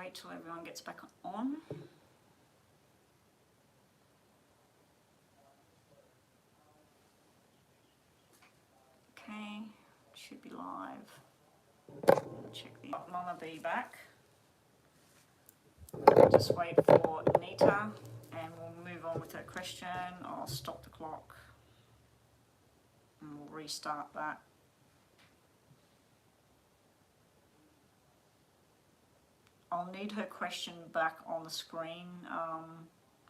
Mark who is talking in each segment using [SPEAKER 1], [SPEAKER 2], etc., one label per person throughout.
[SPEAKER 1] wait till everyone gets back on. Okay, should be live. Check the Mama B back. Just wait for Nita and we'll move on with her question. I'll stop the clock and we'll restart that. I'll need her question back on the screen.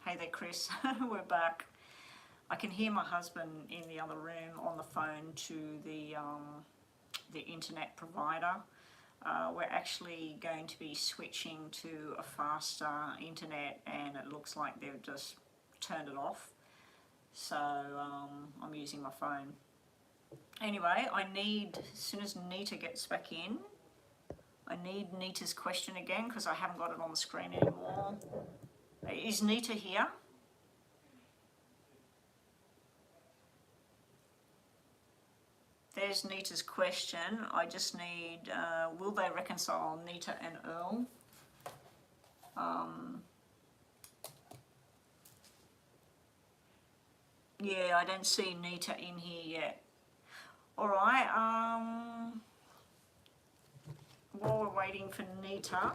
[SPEAKER 1] Hey there, Chris. We're back. I can hear my husband in the other room on the phone to the internet provider. We're actually going to be switching to a faster internet, and it looks like they've just turned it off. So I'm using my phone. Anyway, I need, as soon as Nita gets back in, I need Nita's question again because I haven't got it on the screen anymore. Is Nita here? There's Nita's question. I just need, will they reconcile Nita and Earl? Yeah, I don't see Nita in here yet. All right, while we're waiting for Nita,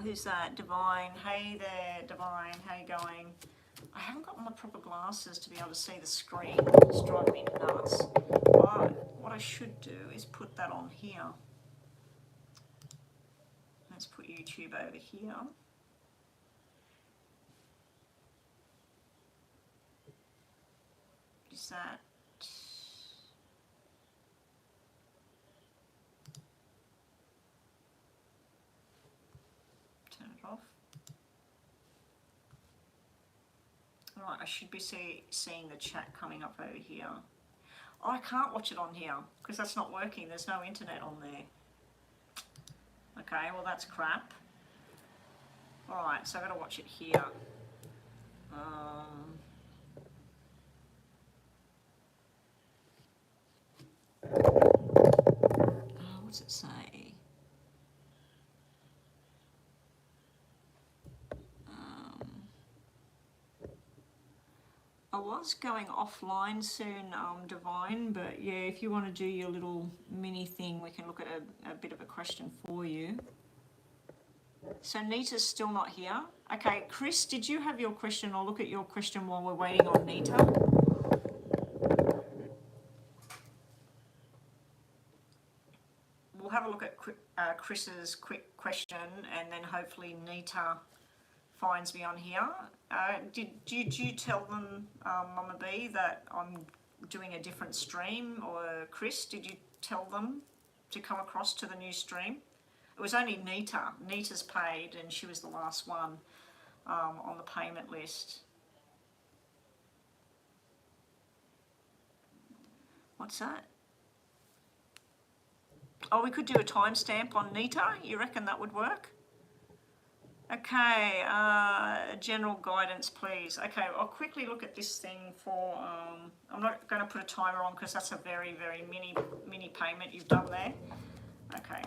[SPEAKER 1] who's that? Divine. Hey there, Divine. How you going? I haven't got my proper glasses to be able to see the screen. It's driving me nuts. But what I should do is put that on here. Let's put YouTube over here. Is that... Turn it off. Right, I should be seeing the chat coming up over here. Oh, I can't watch it on here because that's not working. There's no internet on there. Okay, well that's crap. Alright, so I've got to watch it here. What's it say? I was going offline soon, Divine, but yeah, if you want to do your little mini thing, we can look at a bit of a question for you. So Nita's still not here. Okay, Chris, did you have your question? I'll look at your question while we're waiting on Nita. We'll have a look at Chris's quick question, and then hopefully Nita finds me on here. Did you tell them, Mama B, that I'm doing a different stream? Or Chris, did you tell them to come across to the new stream? It was only Nita. Nita's paid and she was the last one on the payment list. What's that? Oh, we could do a timestamp on Nita. You reckon that would work? Okay, general guidance, please. Okay, I'll quickly look at this thing for, I'm not going to put a timer on because that's a very, very mini payment you've done there. Okay.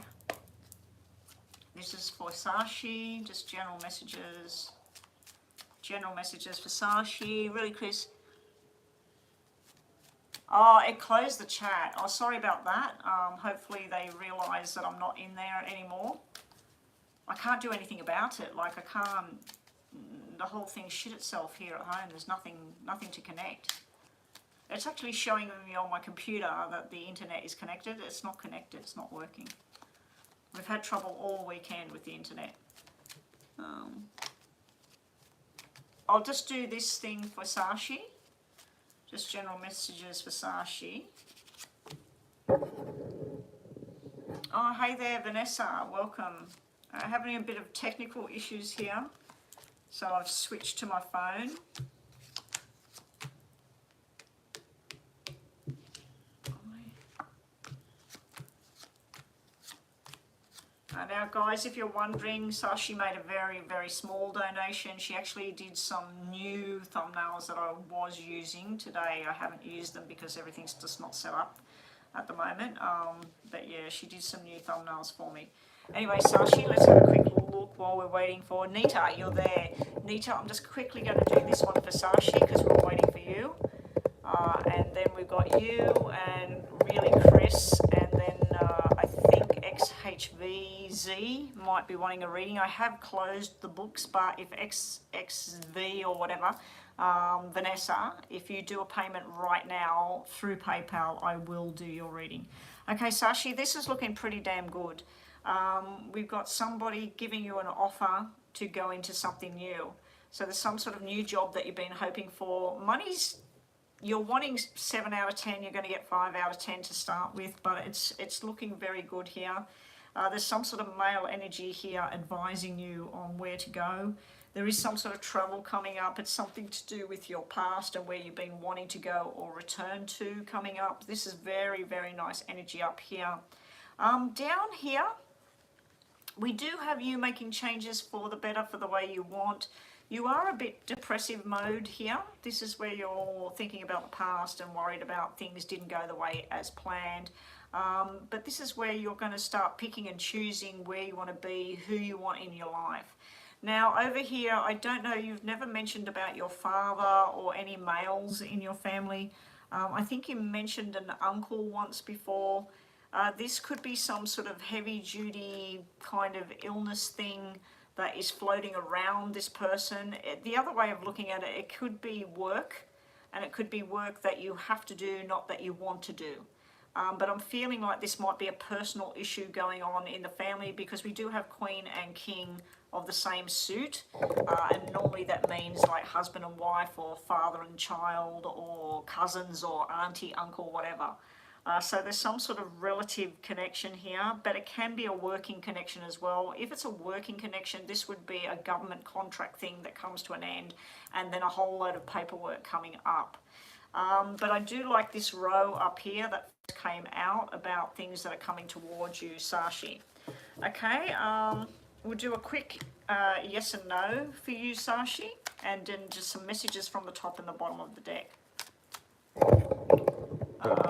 [SPEAKER 1] This is for Sashi, just general messages. General messages for Sashi. Really, Chris? Oh, it closed the chat. Oh, sorry about that. Hopefully they realise that I'm not in there anymore. I can't do anything about it. Like I can't, the whole thing shit itself here at home. There's nothing to connect. It's actually showing me on my computer that the internet is connected. It's not connected, it's not working. We've had trouble all weekend with the internet. I'll just do this thing for Sashi. Just general messages for Sashi. Oh, hey there, Vanessa, welcome. Having a bit of technical issues here, so I've switched to my phone. Now guys, if you're wondering, Sashi made a very, very small donation. She actually did some new thumbnails that I was using today. I haven't used them because everything's just not set up at the moment. But yeah, she did some new thumbnails for me. Anyway, Sashi, let's have a quick look while we're waiting for Nita. You're there. Nita, I'm just quickly going to do this one for Sashi because we're waiting for you. And then we've got you and really Chris, and then I think XHVZ might be wanting a reading. I have closed the books, but if XXV or whatever, Vanessa, if you do a payment right now through PayPal, I will do your reading. Okay, Sashi, this is looking pretty damn good. We've got somebody giving you an offer to go into something new. So there's some sort of new job that you've been hoping for. Money's, you're wanting 7 out of 10, you're going to get 5 out of 10 to start with, but it's looking very good here. There's some sort of male energy here advising you on where to go. There is some sort of trouble coming up. It's something to do with your past and where you've been wanting to go or return to coming up. This is very, very nice energy up here. Down here, we do have you making changes for the better, for the way you want. You are a bit depressive mode here. This is where you're thinking about the past and worried about things didn't go the way as planned. But this is where you're going to start picking and choosing where you want to be, who you want in your life. Now over here, I don't know, you've never mentioned about your father or any males in your family. I think you mentioned an uncle once before. This could be some sort of heavy duty kind of illness thing that is floating around this person. The other way of looking at it, it could be work, and it could be work that you have to do, not that you want to do. But I'm feeling like this might be a personal issue going on in the family, because we do have Queen and King of the same suit, and normally that means like husband and wife, or father and child, or cousins, or auntie, uncle, whatever. So there's some sort of relative connection here, but it can be a working connection as well. If it's a working connection, this would be a government contract thing that comes to an end, and then a whole load of paperwork coming up. But I do like this row up here that came out about things that are coming towards you, Sashi. Okay, we'll do a quick yes and no for you, Sashi, and then just some messages from the top and the bottom of the deck.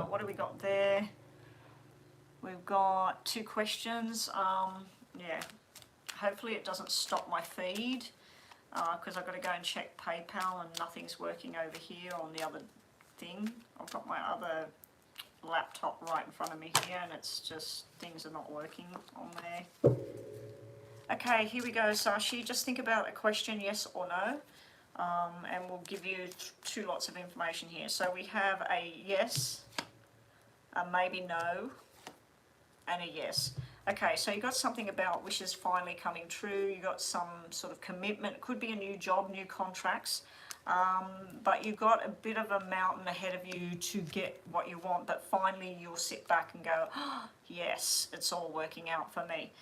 [SPEAKER 1] What do we got there? We've got 2 questions. Yeah, hopefully it doesn't stop my feed, because I've got to go and check PayPal and nothing's working over here on the other thing. I've got my other laptop right in front of me here, and it's just, things are not working on there. Okay, here we go, Sashi. Just think about a question, yes or no. And we'll give you 2 lots of information here. So we have a yes, a maybe no, and a yes. Okay, so you got something about wishes finally coming true. You got some sort of commitment. It could be a new job, new contracts. But you've got a bit of a mountain ahead of you to get what you want, but finally you'll sit back and go, oh, yes, it's all working out for me.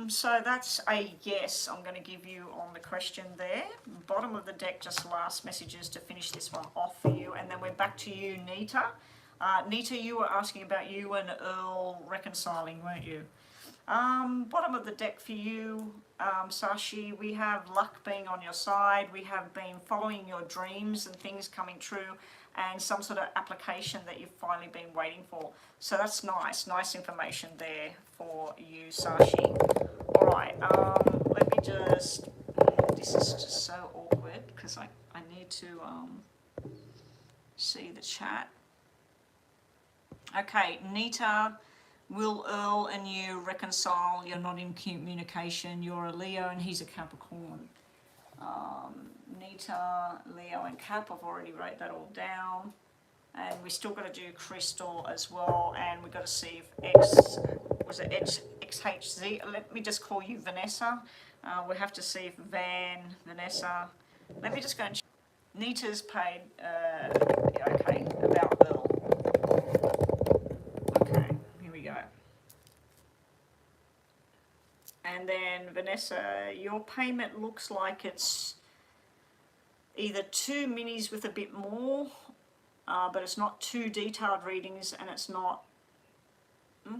[SPEAKER 1] So that's a yes I'm going to give you on the question there. Bottom of the deck, just last messages to finish this one off for you, and then we're back to you, Nita. Nita, you were asking about you and Earl reconciling, weren't you? Bottom of the deck for you, Sashi, we have luck being on your side. We have been following your dreams and things coming true, and some sort of application that you've finally been waiting for. So that's nice information there for you, Sashi. All right, let me just, this is just so awkward because I need to see the chat. Okay, Nita, will Earl and you reconcile? You're not in communication. You're a Leo and he's a Capricorn. Nita, Leo and Cap, I've already wrote that all down. And we still got to do Crystal as well. And we've got to see if XHZ, let me just call you Vanessa. We have to see if Vanessa, let me just go and check. Nita's paid, okay, about Earl. Okay, here we go. And then Vanessa, your payment looks like it's either 2 minis with a bit more, but it's not 2 detailed readings, and it's not,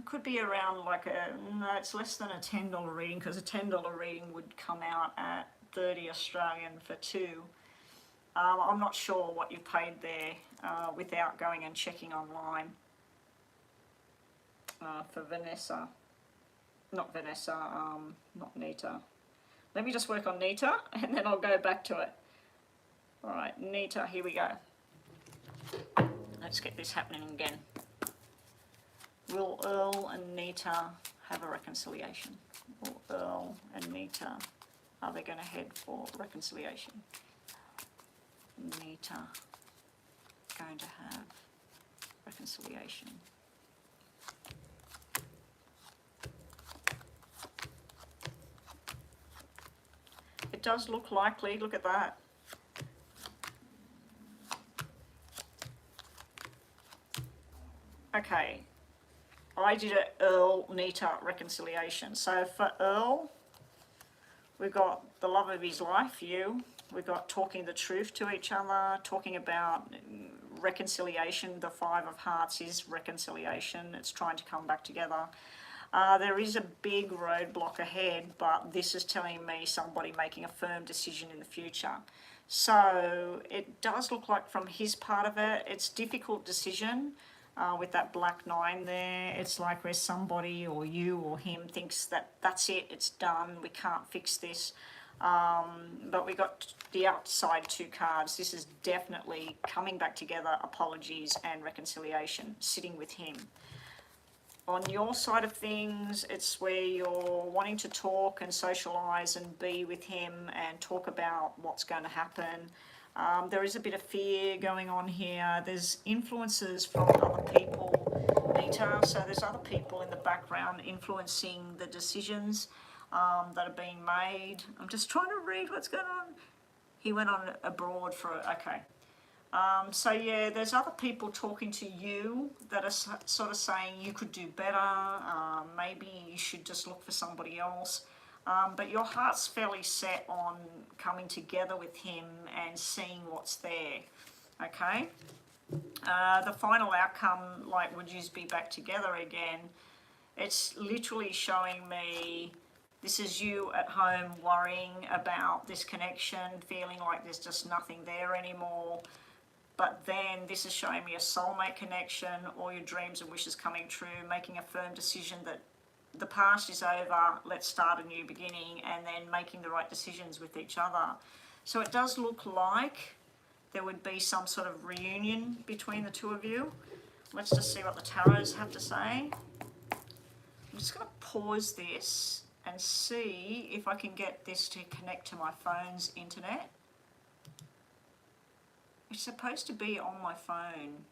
[SPEAKER 1] could be around like no, it's less than a $10 reading, because a $10 reading would come out at 30 Australian for 2. I'm not sure what you paid there without going and checking online for Vanessa. not Vanessa, not Nita. Let me just work on Nita and then I'll go back to it. All right, Nita, here we go. Let's get this happening again. Will Earl and Nita have a reconciliation? Will Earl and Nita, are they going to head for reconciliation? Nita going to have reconciliation. It does look likely, look at that. Okay, I did an Earl Nita reconciliation. So for Earl, we've got the love of his life, you. We've got talking the truth to each other, talking about reconciliation. The Five of Hearts is reconciliation. It's trying to come back together. There is a big roadblock ahead, but this is telling me somebody making a firm decision in the future. So it does look like from his part of it, it's a difficult decision. With that black 9 there, it's like where somebody or you or him thinks that that's it, it's done, we can't fix this. But we got the outside 2 cards. This is definitely coming back together, apologies and reconciliation, sitting with him. On your side of things, it's where you're wanting to talk and socialise and be with him and talk about what's going to happen. There is a bit of fear going on here. There's influences from other people, Nita, so there's other people in the background influencing the decisions that are being made. I'm just trying to read what's going on. He went on abroad for, okay. So yeah, there's other people talking to you that are sort of saying you could do better, maybe you should just look for somebody else. But your heart's fairly set on coming together with him and seeing what's there, okay? The final outcome, like, would you be back together again? It's literally showing me this is you at home worrying about this connection, feeling like there's just nothing there anymore. But then this is showing me a soulmate connection, all your dreams and wishes coming true, making a firm decision that the past is over, let's start a new beginning, and then making the right decisions with each other. So it does look like there would be some sort of reunion between the two of you. Let's just see what the tarots have to say. I'm just going to pause this and see if I can get this to connect to my phone's internet. It's supposed to be on my phone.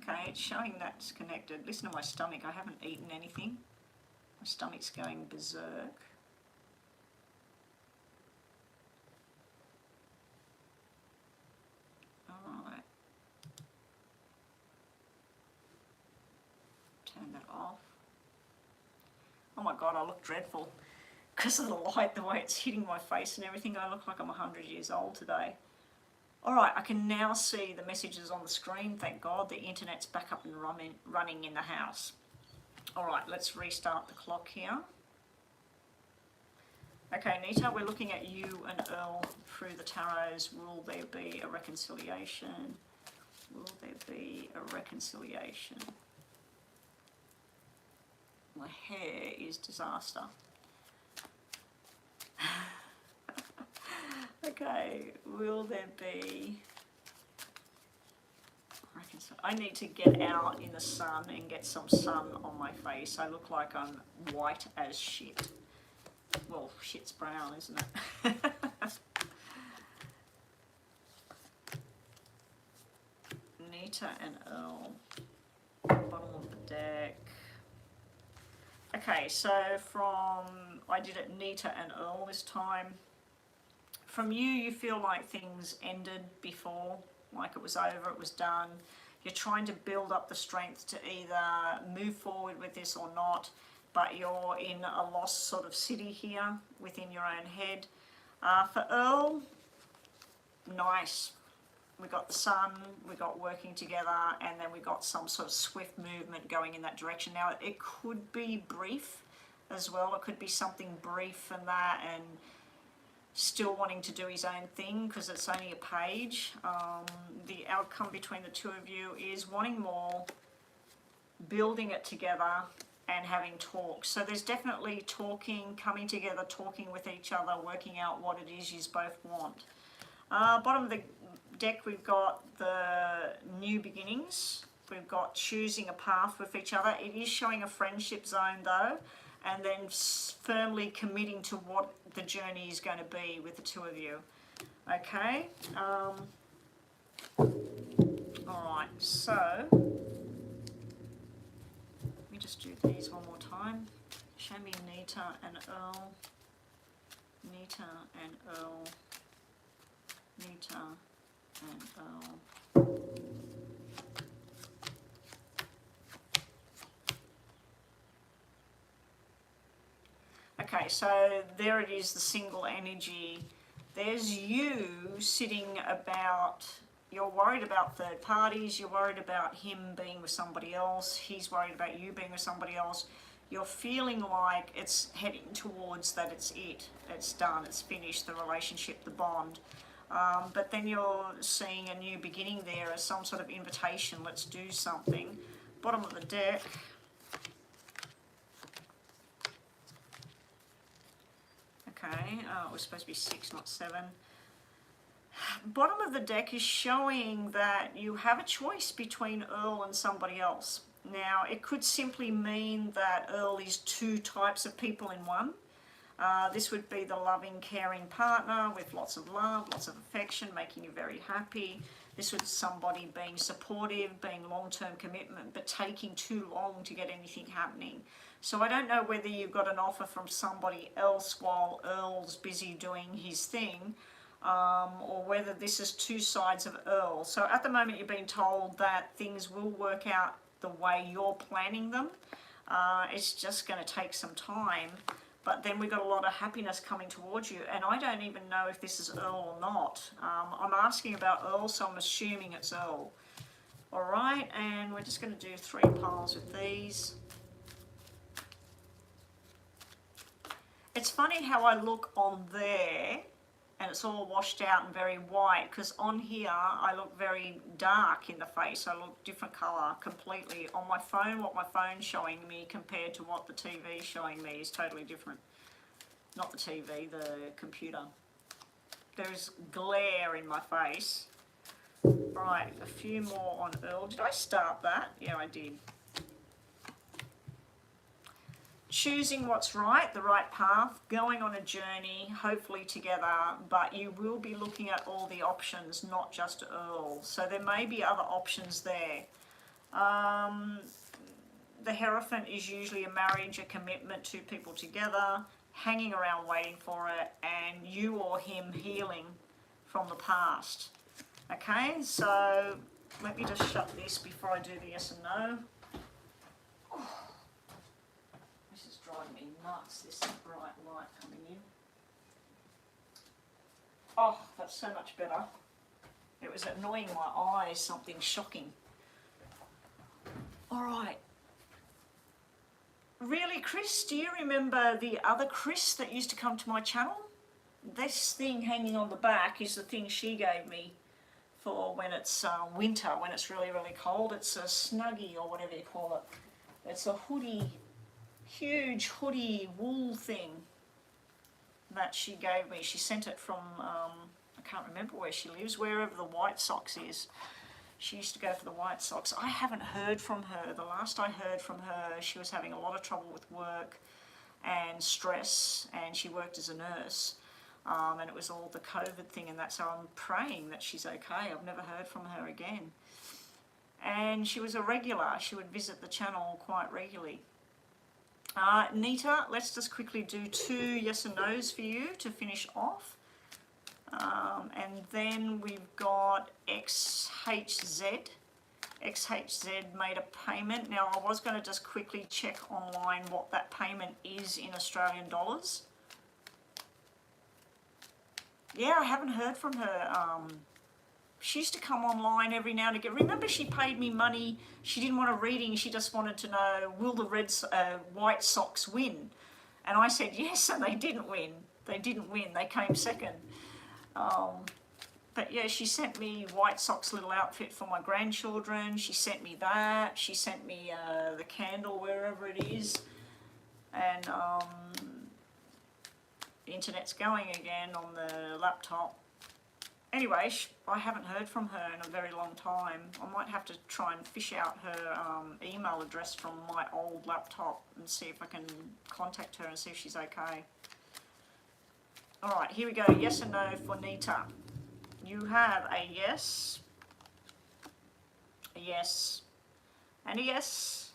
[SPEAKER 1] Okay, it's showing that's connected. Listen to my stomach, I haven't eaten anything. My stomach's going berserk. Alright. Turn that off. Oh my god, I look dreadful. Because of the light, the way it's hitting my face and everything, I look like I'm 100 years old today. Alright, I can now see the messages on the screen, thank God. The internet's back up and running in the house. Alright, let's restart the clock here. Okay, Nita, we're looking at you and Earl through the tarots. Will there be a reconciliation? Will there be a reconciliation? My hair is disaster. Okay, will there be... I need to get out in the sun and get some sun on my face. I look like I'm white as shit. Well, shit's brown, isn't it? Nita and Earl. Bottom of the deck. Okay, so I did it Nita and Earl this time. From you feel like things ended before, like it was over, it was done. You're trying to build up the strength to either move forward with this or not, but you're in a lost sort of city here within your own head. For Earl, nice. We got the sun, we got working together, and then we got some sort of swift movement going in that direction. Now, it could be brief as well. It could be something brief and that, and still wanting to do his own thing because it's only a page. The outcome between the two of you is wanting more, building it together, and having talks. So there's definitely talking, coming together, talking with each other, working out what it is you both want. Bottom of the deck, we've got the new beginnings. We've got choosing a path with each other. It is showing a friendship zone though, and then firmly committing to what the journey is going to be with the two of you. Okay. All right. So let me just do these one more time. Show me Nita and Earl. Nita and Earl. Nita and Earl. Okay, so there it is, the single energy. There's you sitting about, you're worried about third parties, you're worried about him being with somebody else, he's worried about you being with somebody else. You're feeling like it's heading towards that it's done, it's finished, the relationship, the bond. But then you're seeing a new beginning there as some sort of invitation, let's do something. Bottom of the deck. Okay, it was supposed to be 6, not 7. Bottom of the deck is showing that you have a choice between Earl and somebody else. Now, it could simply mean that Earl is 2 types of people in one. This would be the loving, caring partner with lots of love, lots of affection, making you very happy. This was somebody being supportive, being long-term commitment, but taking too long to get anything happening. So I don't know whether you've got an offer from somebody else while Earl's busy doing his thing, or whether this is 2 sides of Earl. So at the moment you're being told that things will work out the way you're planning them. It's just going to take some time. But then we've got a lot of happiness coming towards you. And I don't even know if this is Earl or not. I'm asking about Earl, so I'm assuming it's Earl. All right, and we're just going to do 3 piles with these. It's funny how I look on there and it's all washed out and very white, because on here I look very dark in the face. I look different colour completely. On my phone, what my phone's showing me compared to what the TV's showing me is totally different. Not the TV, the computer. There's glare in my face. Right, a few more on Earl. Did I start that? Yeah, I did. Choosing what's right, the right path, going on a journey, hopefully together, but you will be looking at all the options, not just Earl. So there may be other options there. The Hierophant is usually a marriage, a commitment, 2 people together, hanging around waiting for it, and you or him healing from the past. Okay, so let me just shut this before I do the yes and no. Driving me nuts, this bright light coming in. Oh, that's so much better. It was annoying my eyes, something shocking. All right. Really, Chris, do you remember the other Chris that used to come to my channel? This thing hanging on the back is the thing she gave me for when it's winter, when it's really, really cold. It's a Snuggie or whatever you call it. It's a hoodie. Huge hoodie wool thing that she gave me. She sent it from, I can't remember where she lives, wherever the White Sox is. She used to go for the White Sox. I haven't heard from her. The last I heard from her, she was having a lot of trouble with work and stress, and she worked as a nurse. And it was all the COVID thing and that, so I'm praying that she's okay. I've never heard from her again. And she was a regular. She would visit the channel quite regularly. Nita, let's just quickly do 2 yes and no's for you to finish off. And then we've got XHZ. XHZ made a payment. Now I was going to just quickly check online what that payment is in Australian dollars. Yeah, I haven't heard from her. She used to come online every now and again. Remember, she paid me money. She didn't want a reading. She just wanted to know, will the White Sox win? And I said yes, and they didn't win. They didn't win, they came second. But yeah, she sent me White Sox little outfit for my grandchildren. She sent me that. She sent me the candle wherever it is. And the internet's going again on the laptop. Anyway, I haven't heard from her in a very long time. I might have to try and fish out her email address from my old laptop and see if I can contact her and see if she's okay. Alright, here we go. Yes and no for Nita. You have a yes, a yes, and a yes.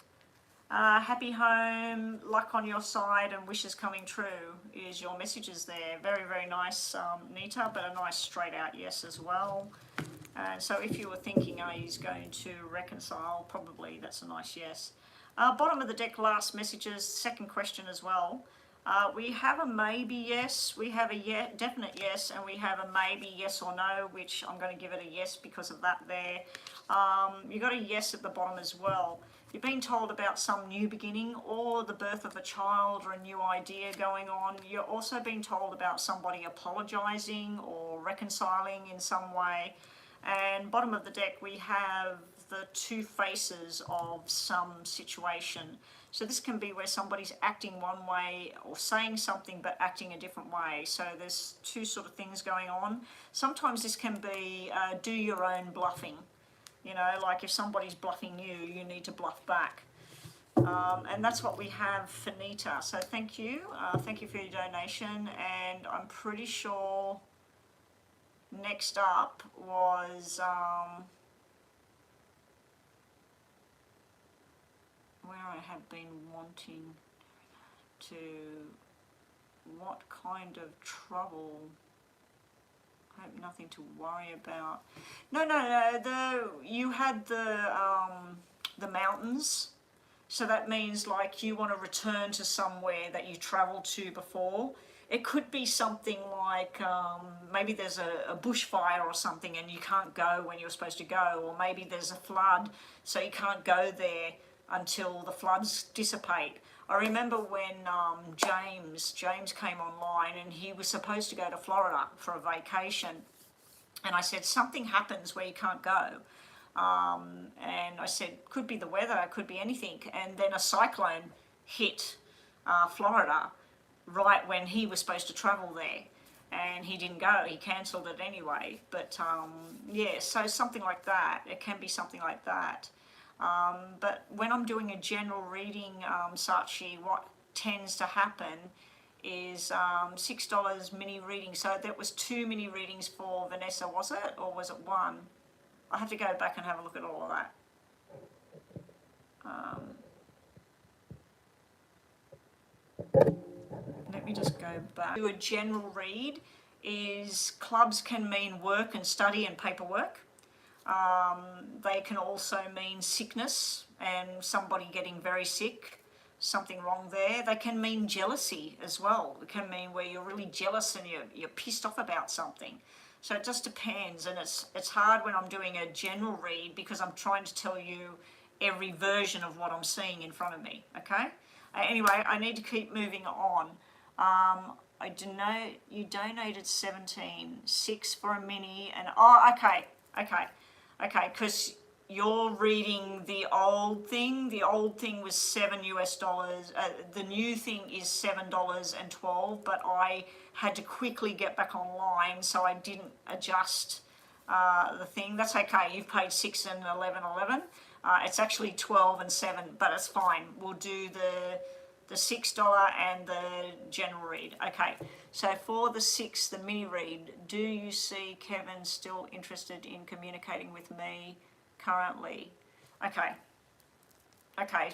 [SPEAKER 1] Happy home, luck on your side, and wishes coming true is your messages there. Very, very nice, Nita, but a nice straight out yes as well. And so if you were thinking, oh, he's going to reconcile, probably that's a nice yes. Bottom of the deck, last messages, second question as well. We have a maybe yes, we have a definite yes, and we have a maybe yes or no, which I'm going to give it a yes because of that there. You got a yes at the bottom as well. You've been told about some new beginning or the birth of a child or a new idea going on. You're also being told about somebody apologising or reconciling in some way. And bottom of the deck, we have the two faces of some situation. So this can be where somebody's acting one way or saying something but acting a different way. So there's two sort of things going on. Sometimes this can be do your own bluffing. You know, like if somebody's bluffing you, you need to bluff back. And that's what we have for Nita. So thank you. Thank you for your donation. And I'm pretty sure next up was... where I have been wanting to, what kind of trouble, I hope nothing to worry about. No, you had the mountains, so that means like you want to return to somewhere that you travelled to before. It could be something like maybe there's a bushfire or something and you can't go when you're supposed to go, or maybe there's a flood so you can't go there until the floods dissipate. I remember when James came online and he was supposed to go to Florida for a vacation, and I said something happens where you can't go, and I said could be the weather, could be anything, and then a cyclone hit Florida right when he was supposed to travel there, and he didn't go, he cancelled it anyway. But yeah, so something like that, it can be something like that. But when I'm doing a general reading, Sachi, what tends to happen is $6 mini reading. So that was 2 mini readings for Vanessa, was it? Or was it 1? I have to go back and have a look at all of that. Let me just go back. Do a general read is clubs can mean work and study and paperwork. They can also mean sickness and somebody getting very sick, something wrong there. They can mean jealousy as well. It can mean where you're really jealous and you're pissed off about something. So it just depends, and it's hard when I'm doing a general read because I'm trying to tell you every version of what I'm seeing in front of me, okay? Anyway, I need to keep moving on. I do know you donated 6 for a mini, and oh, okay, because you're reading the old thing. The old thing was $7 US. The new thing is $7.12, but I had to quickly get back online, so I didn't adjust the thing. That's okay. You've paid 6 and 11.11. It's actually 12 and 7, but it's fine. We'll do the $6 and the general read. Okay, so for the 6, the mini read, do you see Kevin still interested in communicating with me currently? Okay,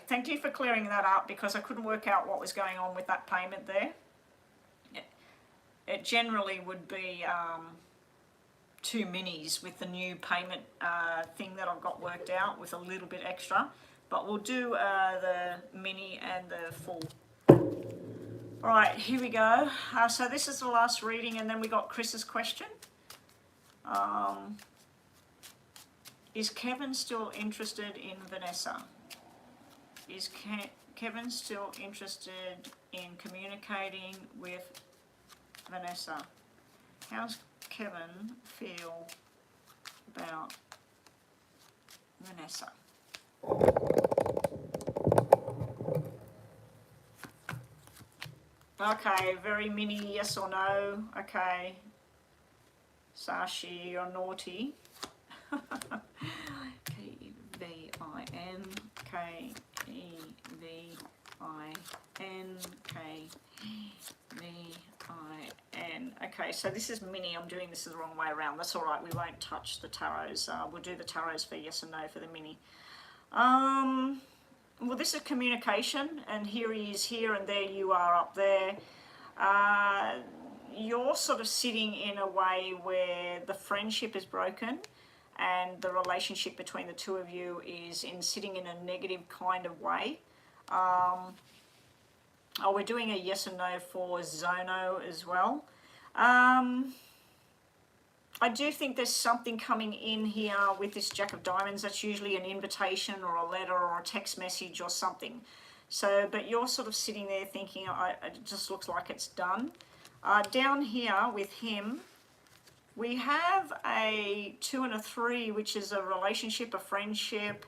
[SPEAKER 1] thank you for clearing that up because I couldn't work out what was going on with that payment there. It generally would be 2 minis with the new payment thing that I've got worked out with a little bit extra. But we'll do the mini and the full. All right, here we go. So this is the last reading, and then we got Chris's question. Is Kevin still interested in Vanessa? Is Kevin still interested in communicating with Vanessa. How's Kevin feel about Vanessa? Okay, very mini yes or no. Okay. Sashi, you're naughty. K-E-V-I-N, K-E-V-I-N, K-E-V-I-N. Okay, so this is mini. I'm doing this the wrong way around. That's all right. We won't touch the tarots. We'll do the tarots for yes and no for the mini. Well, this is communication, and here he is here, and there you are up there. You're sort of sitting in a way where the friendship is broken and the relationship between the two of you is sitting in a negative kind of way. Oh, we're doing a yes and no for Zono as well. I do think there's something coming in here with this Jack of Diamonds. That's usually an invitation or a letter or a text message or something. So, but you're sort of sitting there thinking, it just looks like it's done. Down here with him, we have a 2 and a 3, which is a relationship, a friendship.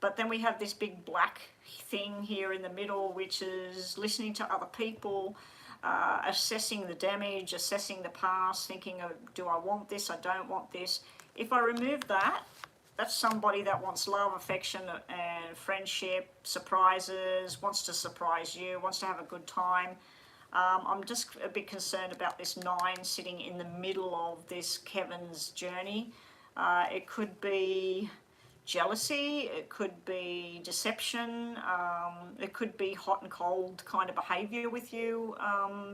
[SPEAKER 1] But then we have this big black thing here in the middle, which is listening to other people, assessing the damage, assessing the past, thinking of, do I want this, I don't want this. If I remove that, that's somebody that wants love, affection, and friendship, surprises, wants to surprise you, wants to have a good time. I'm just a bit concerned about this 9 sitting in the middle of this Kevin's journey. It could be jealousy, it could be deception, it could be hot and cold kind of behavior with you,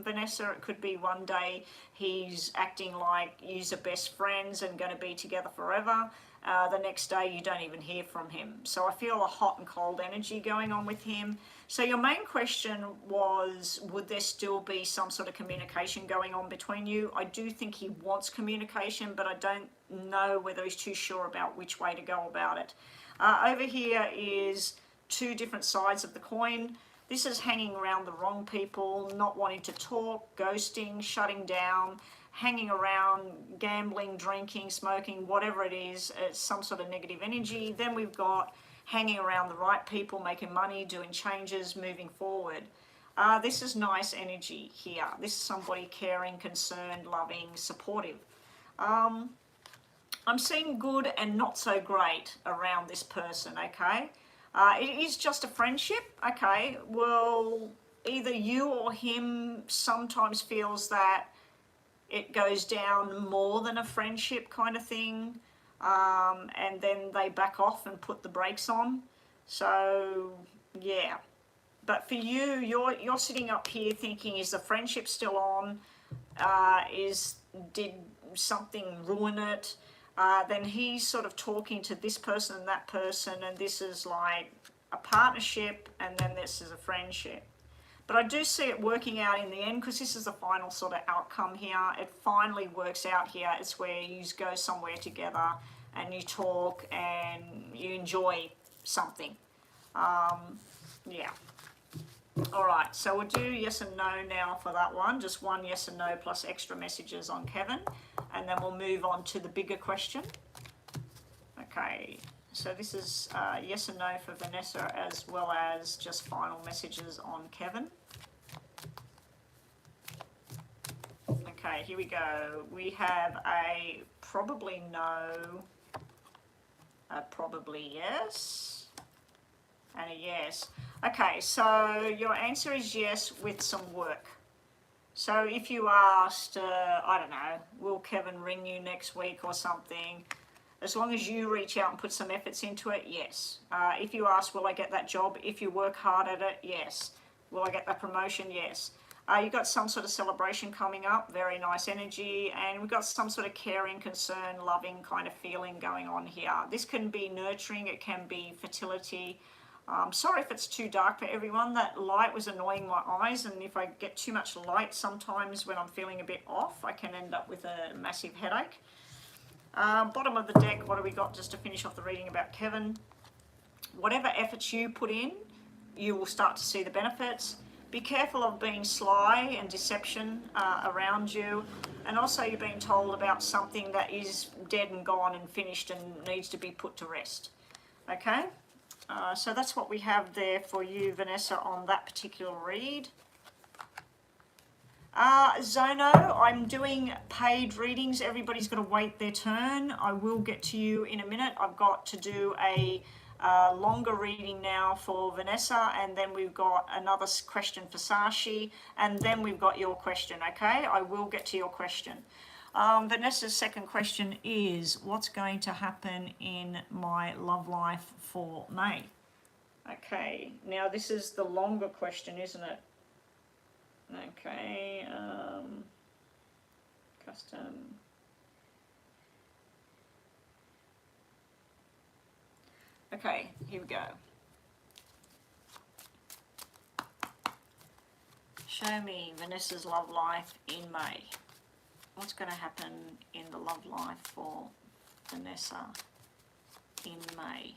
[SPEAKER 1] Vanessa. It could be one day he's acting like you're best friends and going to be together forever. The next day you don't even hear from him. So I feel a hot and cold energy going on with him. So your main question was, would there still be some sort of communication going on between you? I do think he wants communication, but I don't know whether he's too sure about which way to go about it. Over here is 2 different sides of the coin. This is hanging around the wrong people, not wanting to talk, ghosting, shutting down, hanging around, gambling, drinking, smoking, whatever it is. It's some sort of negative energy. Then we've got hanging around the right people, making money, doing changes, moving forward. This is nice energy here. This is somebody caring, concerned, loving, supportive. I'm seeing good and not so great around this person, okay? It is just a friendship, okay? Well, either you or him sometimes feels that it goes down more than a friendship kind of thing, and then they back off and put the brakes on. So yeah, but for you, you're sitting up here thinking, is the friendship still on? Did something ruin it? Then he's sort of talking to this person and that person, and this is like a partnership, and then this is a friendship. But I do see it working out in the end, because this is the final sort of outcome here. It finally works out here. It's where you go somewhere together and you talk and you enjoy something. Yeah. All right, so we'll do yes and no now for that one. Just one yes and no plus extra messages on Kevin. And then we'll move on to the bigger question. Okay. So this is yes and no for Vanessa, as well as just final messages on Kevin. Okay, here we go. We have a probably no, a probably yes, and a yes. Okay, so your answer is yes with some work. So if you asked, I don't know, will Kevin ring you next week or something? As long as you reach out and put some efforts into it, yes. If you ask, will I get that job? If you work hard at it, yes. Will I get that promotion? Yes. You've got some sort of celebration coming up, very nice energy, and we've got some sort of caring, concern, loving kind of feeling going on here. This can be nurturing, it can be fertility. Sorry if it's too dark for everyone. That light was annoying my eyes, and if I get too much light, sometimes when I'm feeling a bit off, I can end up with a massive headache. Bottom of the deck, what do we got just to finish off the reading about Kevin? Whatever efforts you put in, you will start to see the benefits. be careful of being sly and deception around you. And also you're being told about something that is dead and gone and finished and needs to be put to rest. Okay? So that's what we have there for you, Vanessa, on that particular read. Zono, I'm doing paid readings. Everybody's got to wait their turn. I will get to you in a minute. I've got to do a longer reading now for Vanessa, and then we've got another question for Sashi, and then we've got your question, okay? I will get to your question. Vanessa's second question is, what's going to happen in my love life for May? Okay, now this is the longer question, isn't it? Okay, custom. Okay, here we go. Show me Vanessa's love life in May. What's going to happen in the love life for Vanessa in May?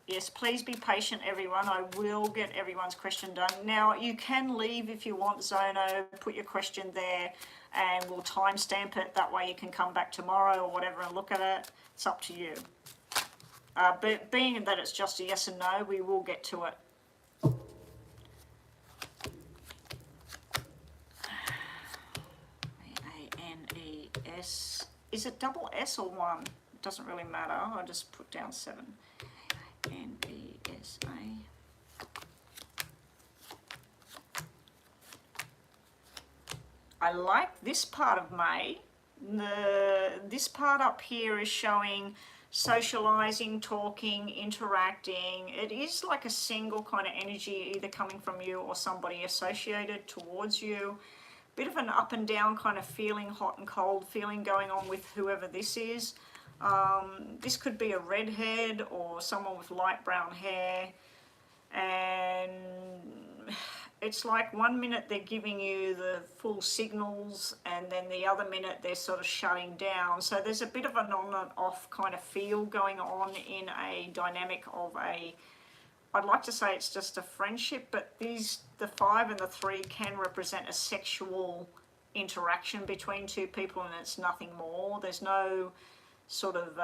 [SPEAKER 1] Yes, please be patient, everyone. I will get everyone's question done. Now, you can leave if you want, Zono. Put your question there and we'll timestamp it. That way you can come back tomorrow or whatever and look at it. It's up to you. But being that it's just a yes and no, we will get to it. A-N-E-S. Is it double S or one? It doesn't really matter. I'll just put down 7. N-E-S-A. I like this part of May. This part up here is showing socializing, talking, interacting. It is like a single kind of energy either coming from you or somebody associated towards you. Bit of an up and down kind of feeling, hot and cold feeling going on with whoever this is. This could be a redhead or someone with light brown hair, and it's like 1 minute they're giving you the full signals and then the other minute they're sort of shutting down. So there's a bit of an on and off kind of feel going on in a dynamic of a, I'd like to say it's just a friendship, but the 5 and the 3 can represent a sexual interaction between two people, and it's nothing more. There's no sort of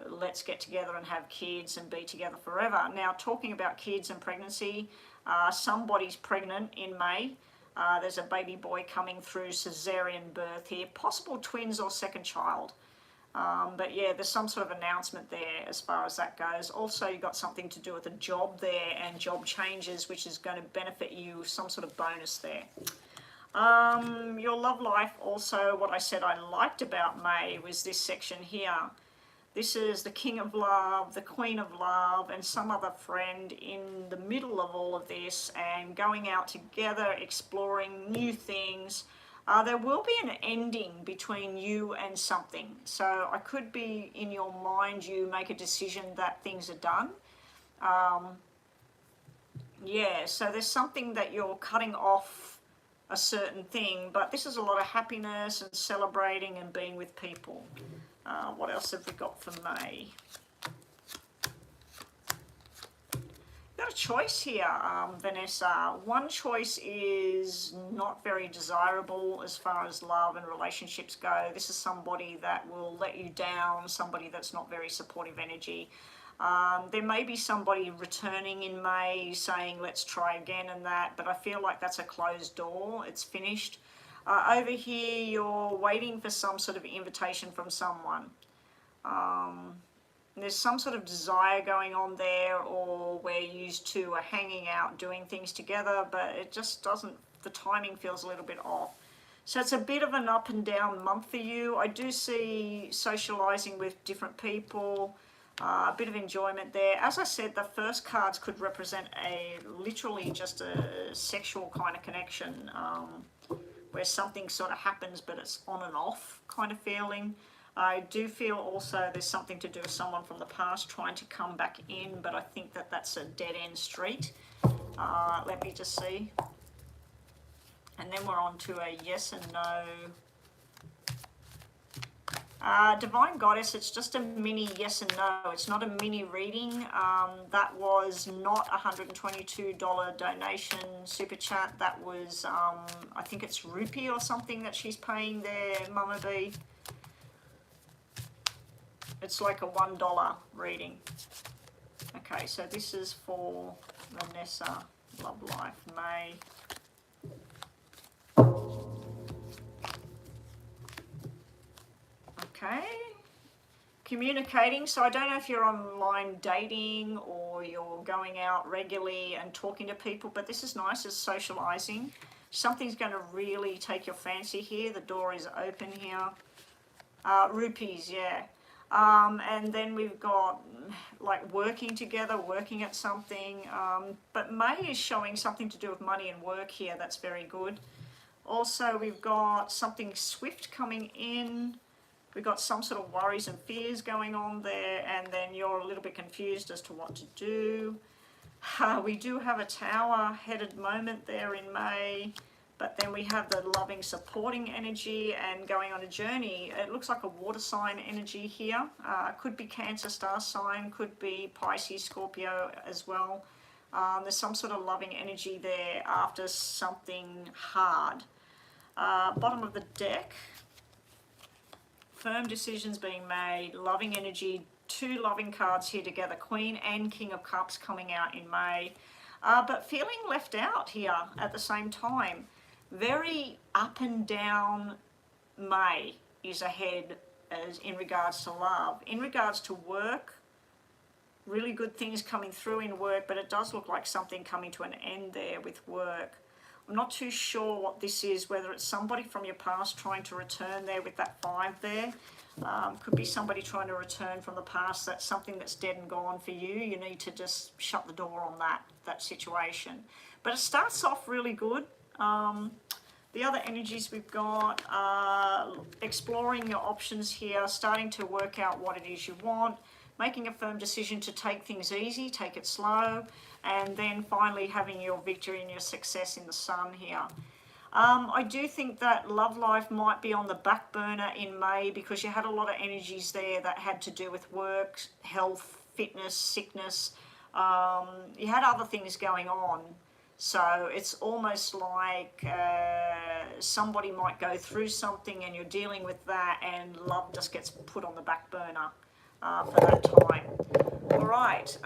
[SPEAKER 1] let's get together and have kids and be together forever. Now, talking about kids and pregnancy, somebody's pregnant in May. There's a baby boy coming through cesarean birth here, possible twins or second child. But yeah, there's some sort of announcement there as far as that goes. Also, you've got something to do with a job there and job changes, which is going to benefit you, some sort of bonus there. Your love life also, what I said I liked about May was this section here. This is the King of Love, the Queen of Love, and some other friend in the middle of all of this and going out together, exploring new things. There will be an ending between you and something. So I could be in your mind, you make a decision that things are done. Yeah, so there's something that you're cutting off a certain thing, but this is a lot of happiness and celebrating and being with people. What else have we got for May? You've got a choice here, Vanessa. One choice is not very desirable as far as love and relationships go. This is somebody that will let you down, somebody that's not very supportive energy. There may be somebody returning in May saying let's try again and that, but I feel like that's a closed door. It's finished. Over here you're waiting for some sort of invitation from someone. There's some sort of desire going on there, or where you two are hanging out doing things together, but it just doesn't, the timing feels a little bit off. So it's a bit of an up and down month for you. I do see socializing with different people. A bit of enjoyment there. As I said, the first cards could represent literally just a sexual kind of connection, where something sort of happens but it's on and off kind of feeling. I do feel also there's something to do with someone from the past trying to come back in, but I think that that's a dead-end street. Let me just see. And then we're on to a yes and no. Divine Goddess, it's just a mini yes and no. It's not a mini reading. That was not a $122 donation super chat. That was, I think it's rupee or something that she's paying there, Mama B. It's like a $1 reading. Okay, so this is for Vanessa, Love Life, May. Okay. Communicating. So I don't know if you're online dating or you're going out regularly and talking to people, but this is nice as socializing. Something's going to really take your fancy here. The door is open here. Rupees, yeah. And then we've got like working together, working at something. But May is showing something to do with money and work here. That's very good. Also, we've got something swift coming in. We've got some sort of worries and fears going on there, and then you're a little bit confused as to what to do. We do have a tower-headed moment there in May, but then we have the loving, supporting energy and going on a journey. It looks like a water sign energy here. Could be Cancer star sign, could be Pisces, Scorpio as well. There's some sort of loving energy there after something hard. Bottom of the deck. Firm decisions being made, loving energy, two loving cards here together, Queen and King of Cups coming out in May, but feeling left out here at the same time. Very up and down May is ahead as in regards to love. In regards to work, really good things coming through in work, but it does look like something coming to an end there with work. I'm not too sure what this is, whether it's somebody from your past trying to return there with that 5 there. Could be somebody trying to return from the past. That's something that's dead and gone for you. You need to just shut the door on that situation. But it starts off really good. The other energies we've got, exploring your options here, starting to work out what it is you want, making a firm decision to take things easy, take it slow, and then finally having your victory and your success in the sun here. I do think that love life might be on the back burner in May because you had a lot of energies there that had to do with work, health, fitness, sickness. You had other things going on. So it's almost like somebody might go through something and you're dealing with that, and love just gets put on the back burner for that time. All right.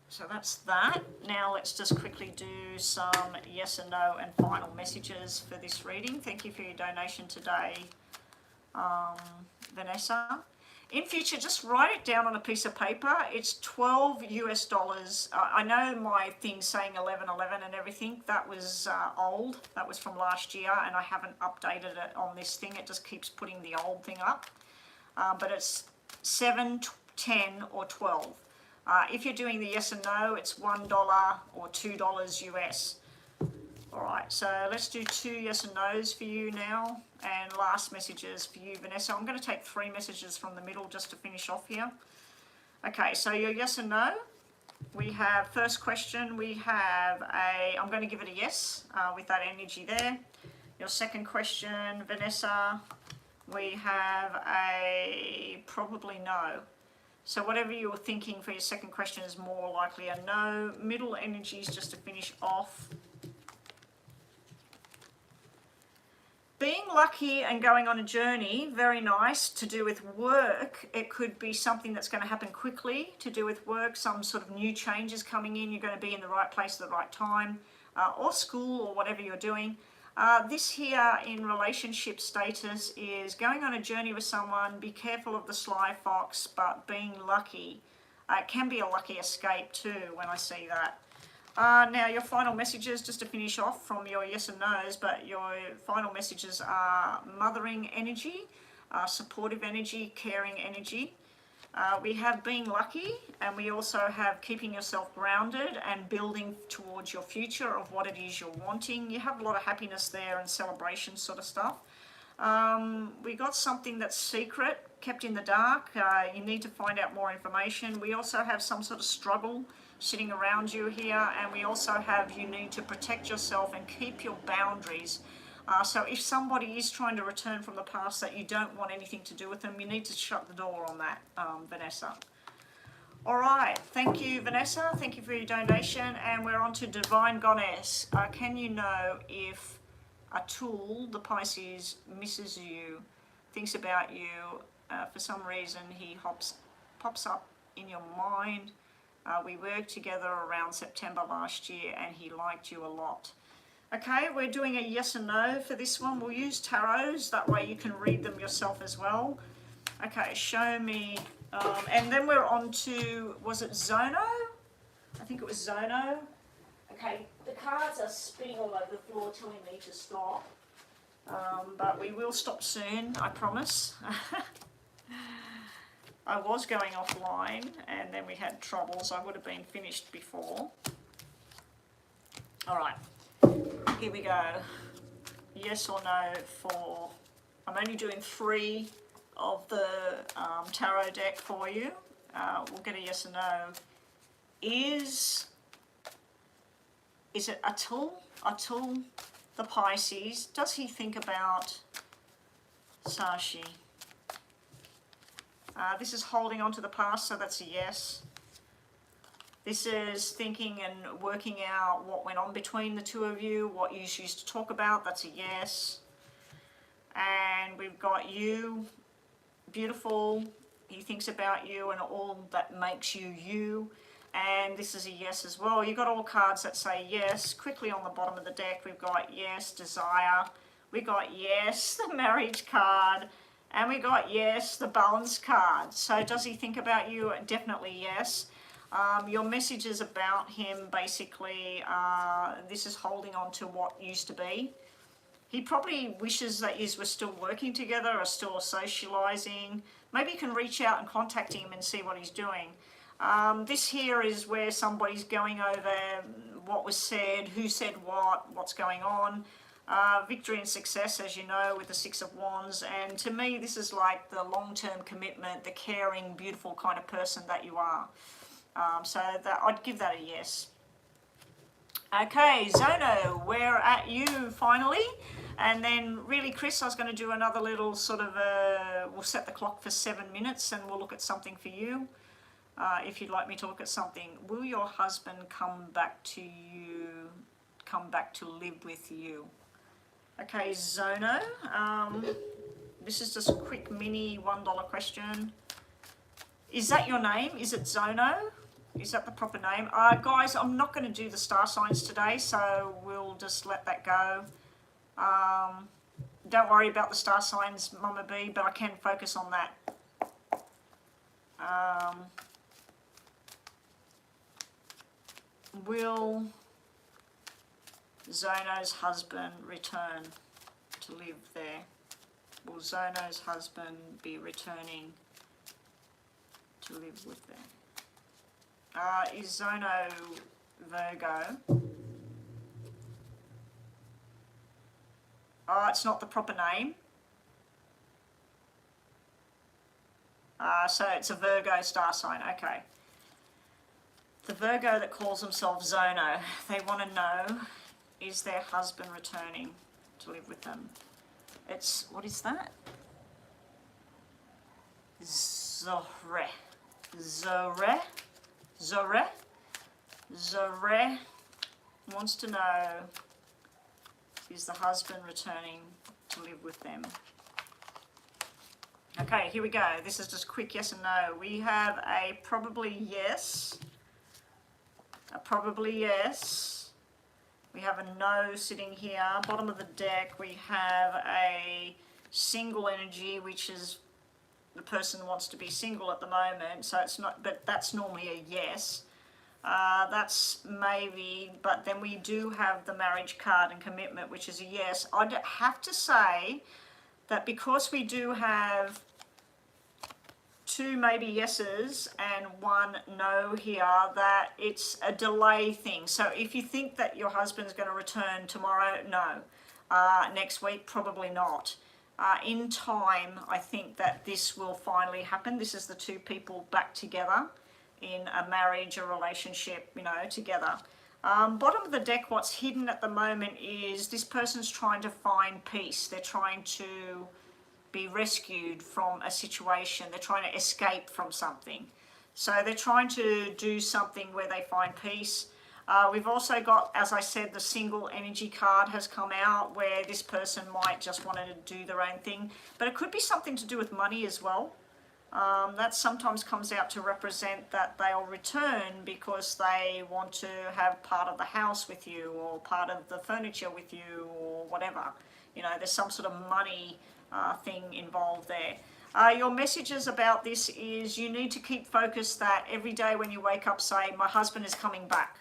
[SPEAKER 1] So that's that. Now let's just quickly do some yes and no and final messages for this reading. Thank you for your donation today, Vanessa. In future, just write it down on a piece of paper. It's $12 US. I know my thing saying 1111 and everything, that was old. That was from last year, and I haven't updated it on this thing. It just keeps putting the old thing up. But it's 7, 10, or 12. If you're doing the yes and no, it's $1 or $2 US. All right, so let's do 2 yes and no's for you now, and last messages for you, Vanessa. I'm going to take 3 messages from the middle just to finish off here. Okay, so your yes and no. We have first question, we have I'm going to give it a yes with that energy there. Your second question, Vanessa, we have a probably no. So whatever you're thinking for your second question is more likely a no. Middle energies just to finish off. Being lucky and going on a journey, very nice, to do with work. It could be something that's going to happen quickly to do with work, some sort of new changes coming in. You're going to be in the right place at the right time, or school, or whatever you're doing. This here in relationship status is going on a journey with someone. Be careful of the sly fox, but being lucky. It can be a lucky escape too when I see that. Now your final messages, just to finish off from your yes and no's, but your final messages are mothering energy, supportive energy, caring energy. We have being lucky, and we also have keeping yourself grounded and building towards your future of what it is you're wanting. You have a lot of happiness there and celebration sort of stuff. We got something that's secret, kept in the dark. You need to find out more information. We also have some sort of struggle sitting around you here, and we also have you need to protect yourself and keep your boundaries. So if somebody is trying to return from the past that you don't want anything to do with them, you need to shut the door on that, Vanessa. All right, thank you, Vanessa. Thank you for your donation. And we're on to Divine Goddess. Can you know if Atul, the Pisces, misses you, thinks about you, for some reason he pops up in your mind? We worked together around September last year and he liked you a lot. Okay, we're doing a yes and no for this one. We'll use tarots, that way you can read them yourself as well. Okay, show me, and then we're on to, was it Zono? I think it was Zono. Okay, the cards are spinning all over the floor telling me to stop, but we will stop soon, I promise. I was going offline and then we had troubles. I would have been finished before. All right, here we go. Yes or no for, I'm only doing 3 of the tarot deck for you. We'll get a yes or no. Is it Atul? Atul, the Pisces, does he think about Sashi? This is holding on to the past, so that's a yes. This is thinking and working out what went on between the two of you, what you used to talk about, that's a yes. And we've got you, beautiful, he thinks about you and all that makes you you. And this is a yes as well. You've got all cards that say yes. Quickly on the bottom of the deck, we've got yes, desire. We got yes, the marriage card. And we got yes, the balance card. So does he think about you? Definitely yes. Your message is about him, basically. This is holding on to what used to be. He probably wishes that you were still working together or still socializing. Maybe you can reach out and contact him and see what he's doing. This here is where somebody's going over what was said, who said what, what's going on. Victory and success, as you know, with the 6 of Wands. And to me, this is like the long-term commitment, the caring, beautiful kind of person that you are. So that, I'd give that a yes. Okay, Zono, we're at you finally. And then really, Chris, I was going to do another little sort of, we'll set the clock for 7 minutes and we'll look at something for you. If you'd like me to look at something. Will your husband come back to you, come back to live with you? Okay, Zono, this is just a quick mini $1 question. Is that your name? Is it Zono? Is that the proper name? Guys, I'm not going to do the star signs today, so we'll just let that go. Don't worry about the star signs, Mama B, but I can focus on that. Will Zono's husband return to live there? Will Zono's husband be returning to live with them? Is Zono Virgo? It's not the proper name. So it's a Virgo star sign, okay. The Virgo that calls himself Zono, they want to know, is their husband returning to live with them? It's, what is that? Zoreh. Zoreh? Zoreh? Zoreh wants to know, is the husband returning to live with them? Okay, here we go. This is just quick yes and no. We have a probably yes. A probably yes. We have a no sitting here. Bottom of the deck, we have a single energy, which is the person wants to be single at the moment. So it's not, but that's normally a yes. That's maybe, but then we do have the marriage card and commitment, which is a yes. I'd have to say that because we do have 2 maybe yeses and 1 no here, that it's a delay thing. So if you think that your husband's going to return tomorrow, no. Next week, probably not. In time, I think that this will finally happen. This is the 2 people back together in a marriage, a relationship, you know, together. Bottom of the deck, what's hidden at the moment is this person's trying to find peace. They're trying to be rescued from a situation. They're trying to escape from something. So they're trying to do something where they find peace. We've also got, as I said, the single energy card has come out, where this person might just want to do their own thing. But it could be something to do with money as well. That sometimes comes out to represent that they'll return because they want to have part of the house with you, or part of the furniture with you, or whatever. You know, there's some sort of money thing involved there. Your messages about this is you need to keep focused that every day when you wake up, say, my husband is coming back.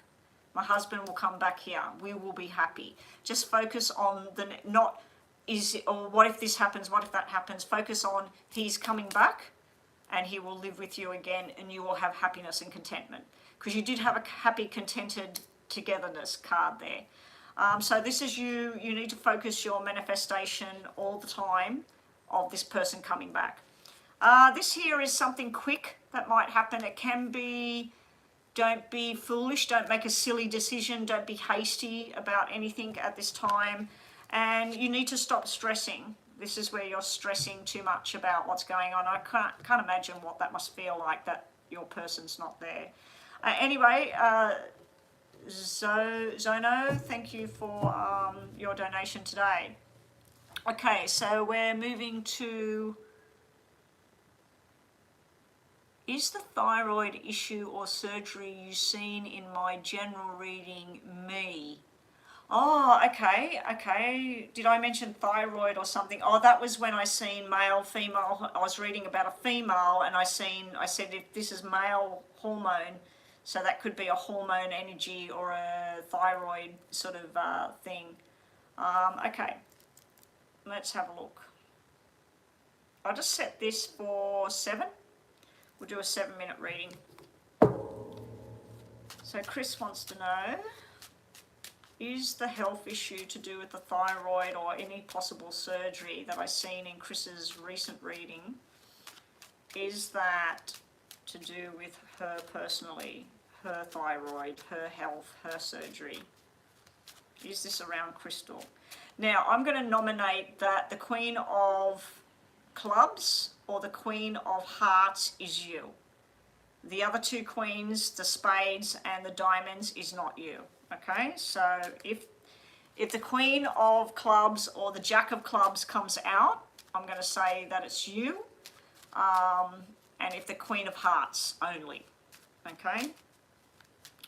[SPEAKER 1] My husband will come back here. We will be happy. Just focus on the, not is, or what if this happens, what if that happens. Focus on he's coming back, and he will live with you again, and you will have happiness and contentment. Because you did have a happy, contented togetherness card there. So this is you need to focus your manifestation all the time of this person coming back. This here is something quick that might happen. It can be, don't be foolish, don't make a silly decision, don't be hasty about anything at this time. And you need to stop stressing. This is where you're stressing too much about what's going on. I can't imagine what that must feel like, that your person's not there. Anyway, Zono, thank you for your donation today. Okay, so we're moving to, is the thyroid issue or surgery you seen in my general reading me? Oh, okay. Did I mention thyroid or something? Oh, that was when I seen male, female. I was reading about a female, and I said if this is male hormone, so that could be a hormone energy or a thyroid sort of thing. Okay, let's have a look. I'll just set this for 7. We'll do a 7-minute reading. So Chris wants to know, is the health issue to do with the thyroid or any possible surgery that I've seen in Chris's recent reading? Is that to do with her personally, her thyroid, her health, her surgery? Is this around Crystal? Now, I'm going to nominate that the Queen of Clubs or the Queen of Hearts is you. The other two queens, the spades and the diamonds, is not you. Okay, so if the Queen of Clubs or the Jack of Clubs comes out, I'm going to say that it's you. And if the Queen of Hearts only. Okay.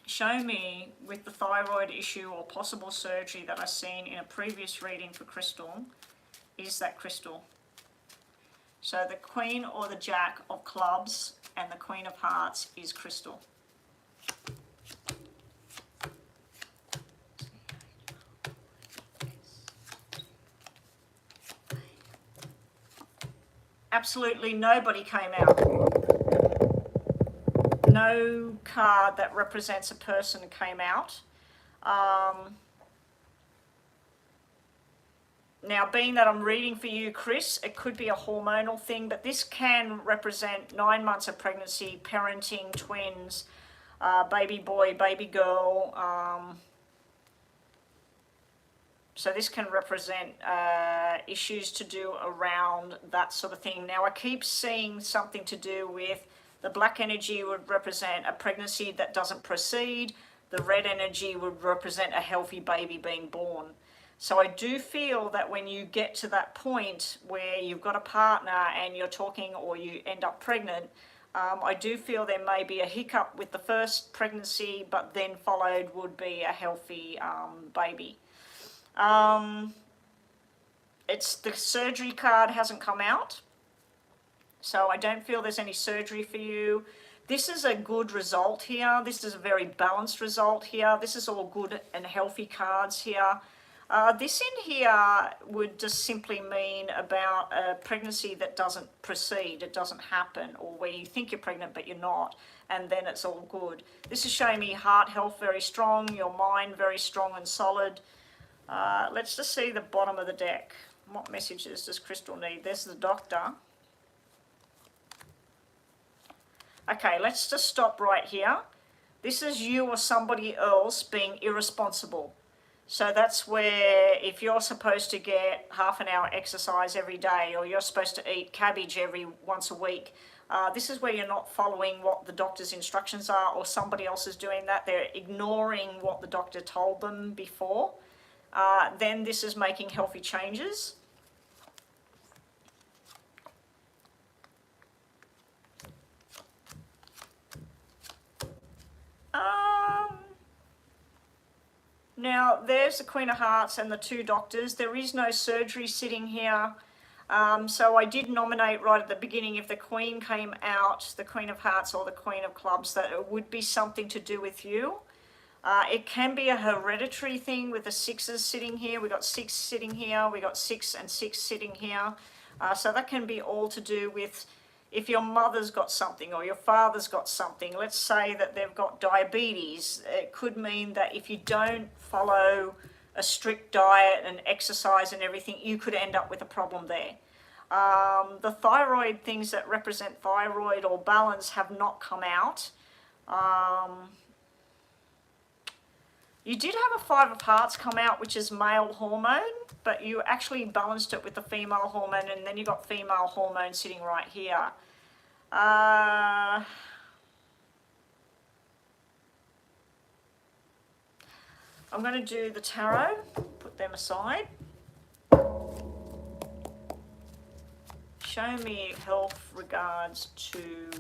[SPEAKER 1] Show me with the thyroid issue or possible surgery that I've seen in a previous reading for Crystal, is that Crystal? So the Queen or the Jack of Clubs and the Queen of Hearts is Crystal. Absolutely nobody came out. No card that represents a person came out. Now, being that I'm reading for you, Chris, it could be a hormonal thing, but this can represent 9 months of pregnancy, parenting, twins, baby boy, baby girl. So this can represent issues to do around that sort of thing. Now, I keep seeing something to do with the black energy would represent a pregnancy that doesn't proceed. The red energy would represent a healthy baby being born. So I do feel that when you get to that point where you've got a partner and you're talking or you end up pregnant, I do feel there may be a hiccup with the first pregnancy, but then followed would be a healthy baby. It's the surgery card hasn't come out, so I don't feel there's any surgery for you. This is a good result here. This is a very balanced result here. This is all good and healthy cards here. This in here would just simply mean about a pregnancy that doesn't proceed, it doesn't happen, or where you think you're pregnant but you're not, and then it's all good. This is showing me heart health very strong, your mind very strong and solid. Let's just see the bottom of the deck. What messages does Crystal need? There's the Doctor. Okay, let's just stop right here. This is you or somebody else being irresponsible. So that's where if you're supposed to get half an hour exercise every day, or you're supposed to eat cabbage once a week, this is where you're not following what the doctor's instructions are, or somebody else is doing that. They're ignoring what the doctor told them before. Then this is making healthy changes. Now, there's the Queen of Hearts and the two doctors. There is no surgery sitting here. So I did nominate right at the beginning, if the Queen came out, the Queen of Hearts or the Queen of Clubs, that it would be something to do with you. It can be a hereditary thing with the sixes sitting here. We got 6 sitting here. We got 6 and 6 sitting here. So that can be all to do with if your mother's got something or your father's got something. Let's say that they've got diabetes. It could mean that if you don't follow a strict diet and exercise and everything, you could end up with a problem there. The thyroid, things that represent thyroid or balance, have not come out. You did have a 5 of Hearts come out, which is male hormone, but you actually balanced it with the female hormone, and then you got female hormone sitting right here. I'm going to do the tarot, put them aside. Show me health regards to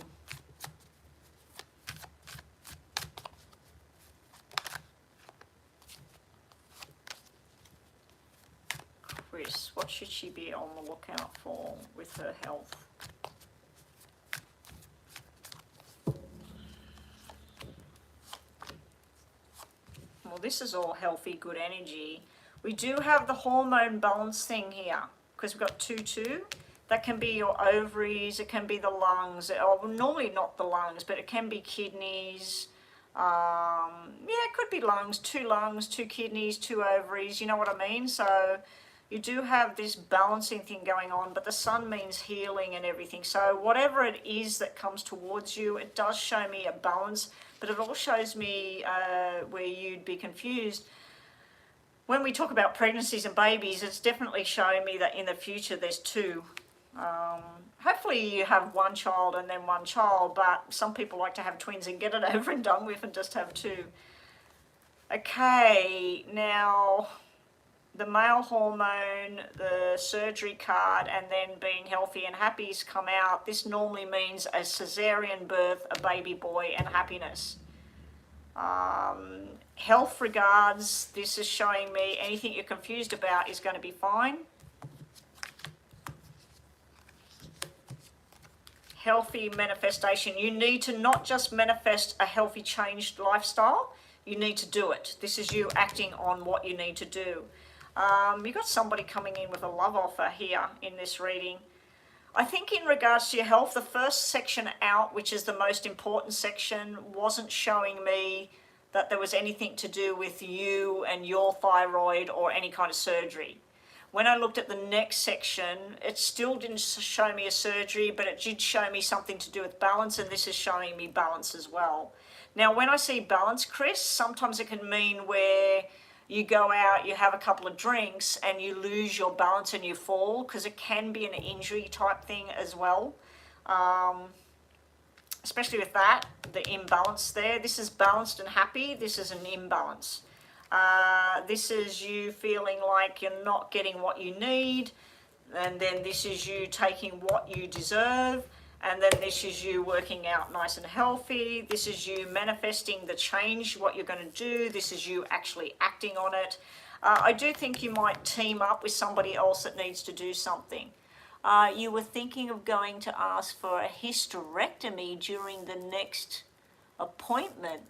[SPEAKER 1] Chris. What should she be on the lookout for with her health? Well, this is all healthy, good energy. We do have the hormone balance thing here, because we've got 2-2. That can be your ovaries, it can be the lungs, or normally not the lungs, but it can be kidneys. Yeah, it could be lungs, 2 kidneys, 2 ovaries, you know what I mean? So you do have this balancing thing going on, but the sun means healing and everything. So whatever it is that comes towards you, it does show me a balance, but it all shows me where you'd be confused. When we talk about pregnancies and babies, it's definitely showing me that in the future there's 2. Hopefully you have 1 child and then 1 child, but some people like to have twins and get it over and done with and just have 2. Okay, now the male hormone, the surgery card, and then being healthy and happy's come out. This normally means a cesarean birth, a baby boy, and happiness. Health regards, this is showing me anything you're confused about is going to be fine. Healthy manifestation. You need to not just manifest a healthy changed lifestyle, you need to do it. This is you acting on what you need to do. You've got somebody coming in with a love offer here in this reading. I think in regards to your health, the first section out, which is the most important section, wasn't showing me that there was anything to do with you and your thyroid or any kind of surgery. When I looked at the next section, it still didn't show me a surgery, but it did show me something to do with balance, and this is showing me balance as well. Now, when I see balance, Chris, sometimes it can mean where you go out, you have a couple of drinks, and you lose your balance and you fall, because it can be an injury type thing as well. Especially with that, the imbalance there. This is balanced and happy. This is an imbalance. This is you feeling like you're not getting what you need, and then this is you taking what you deserve, and then this is you working out nice and healthy. This is you manifesting the change, what you're going to do. This is you actually acting on it. I do think you might team up with somebody else that needs to do something. You were thinking of going to ask for a hysterectomy during the next appointment.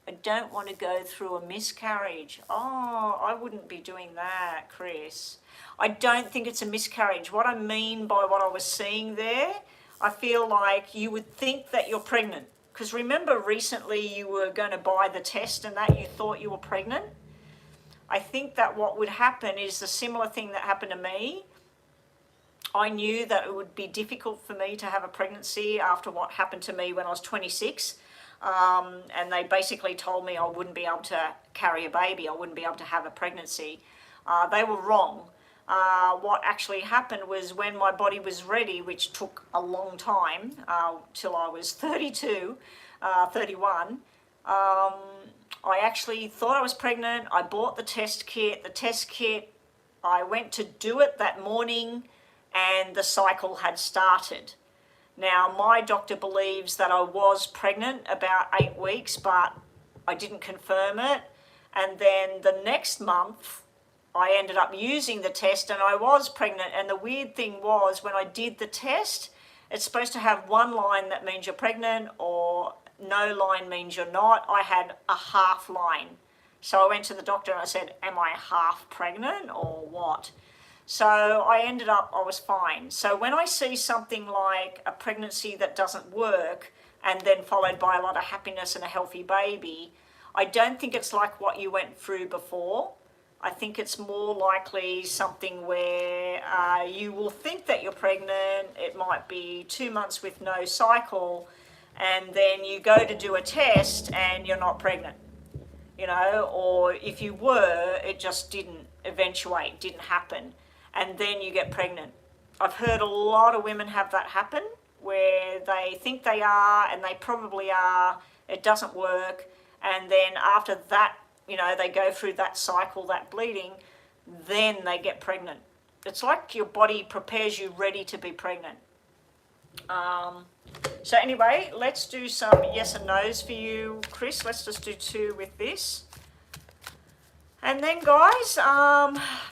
[SPEAKER 1] I don't want to go through a miscarriage. Oh, I wouldn't be doing that, Chris. I don't think it's a miscarriage. What I mean by what I was seeing there, I feel like you would think that you're pregnant. Because remember recently you were going to buy the test and that you thought you were pregnant? I think that what would happen is the similar thing that happened to me. I knew that it would be difficult for me to have a pregnancy after what happened to me when I was 26. and they basically told me I wouldn't be able to carry a baby, I wouldn't be able to have a pregnancy. They were wrong. What actually happened was when my body was ready, which took a long time, till I was 32, 31, I actually thought I was pregnant. I bought the test kit. I went to do it that morning and the cycle had started. Now, my doctor believes that I was pregnant about 8 weeks, but I didn't confirm it. And then the next month, I ended up using the test and I was pregnant. And the weird thing was, when I did the test, it's supposed to have one line that means you're pregnant or no line means you're not. I had a half line. So I went to the doctor and I said, am I half pregnant or what? So I was fine. So when I see something like a pregnancy that doesn't work and then followed by a lot of happiness and a healthy baby, I don't think it's like what you went through before. I think it's more likely something where you will think that you're pregnant. It might be 2 months with no cycle, and then you go to do a test and you're not pregnant, you know, or if you were, it just didn't eventuate, didn't happen, and then you get pregnant. I've heard a lot of women have that happen, where they think they are and they probably are, it doesn't work, and then after that, you know, they go through that cycle, that bleeding, then they get pregnant. It's like your body prepares you ready to be pregnant. So anyway, let's do some yes and no's for you, Chris. Let's just do 2 with this. And then, guys,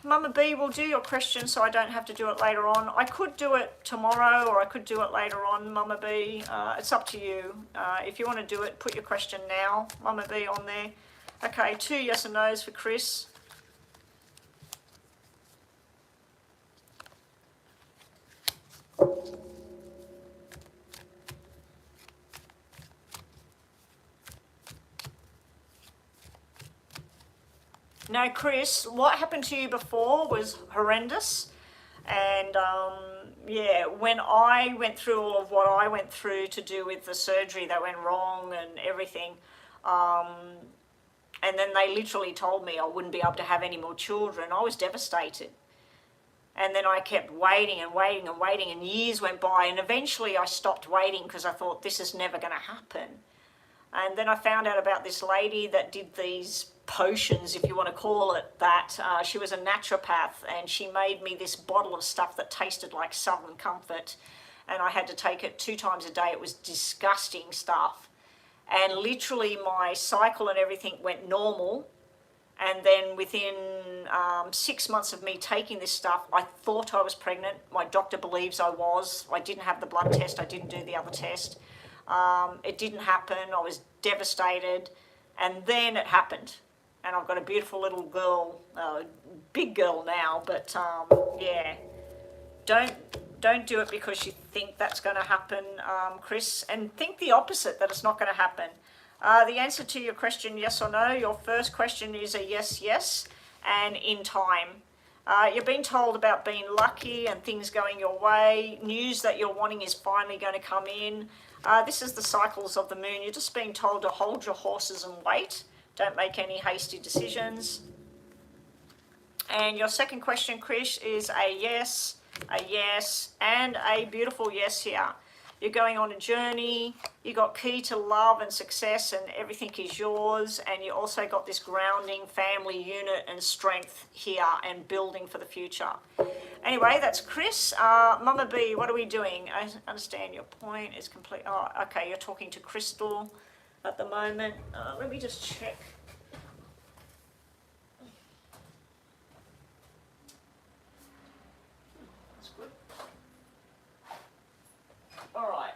[SPEAKER 1] Mama B will do your question so I don't have to do it later on. I could do it tomorrow or I could do it later on, Mama B. It's up to you. If you want to do it, put your question now, Mama B, on there. Okay, 2 yes and no's for Chris. Now, Chris, what happened to you before was horrendous. And yeah, when I went through all of what I went through to do with the surgery that went wrong and everything, and then they literally told me I wouldn't be able to have any more children, I was devastated. And then I kept waiting and waiting and waiting, and years went by, and eventually I stopped waiting because I thought this is never going to happen. And then I found out about this lady that did these potions, if you want to call it that. She was a naturopath, and she made me this bottle of stuff that tasted like Southern Comfort, and I had to take it 2 times a day. It was disgusting stuff. And literally my cycle and everything went normal. And then within 6 months of me taking this stuff, I thought I was pregnant. My doctor believes I was. I didn't have the blood test. I didn't do the other test. It didn't happen. I was devastated. And then it happened. And I've got a beautiful little girl, big girl now, but yeah. Don't do it because you think that's going to happen, Chris, and think the opposite, that it's not going to happen. The answer to your question, yes or no, your first question is a yes, yes, and in time. You're being told about being lucky and things going your way. News that you're wanting is finally going to come in. This is the cycles of the moon. You're just being told to hold your horses and wait. Don't make any hasty decisions. And your second question, Chris, is a yes, and a beautiful yes here. You're going on a journey. You got key to love and success, and everything is yours. And you also got this grounding family unit and strength here and building for the future. Anyway, that's Chris. Mama B, what are we doing? I understand your point is complete. Oh, okay, you're talking to Crystal at the moment. Let me just check. All right,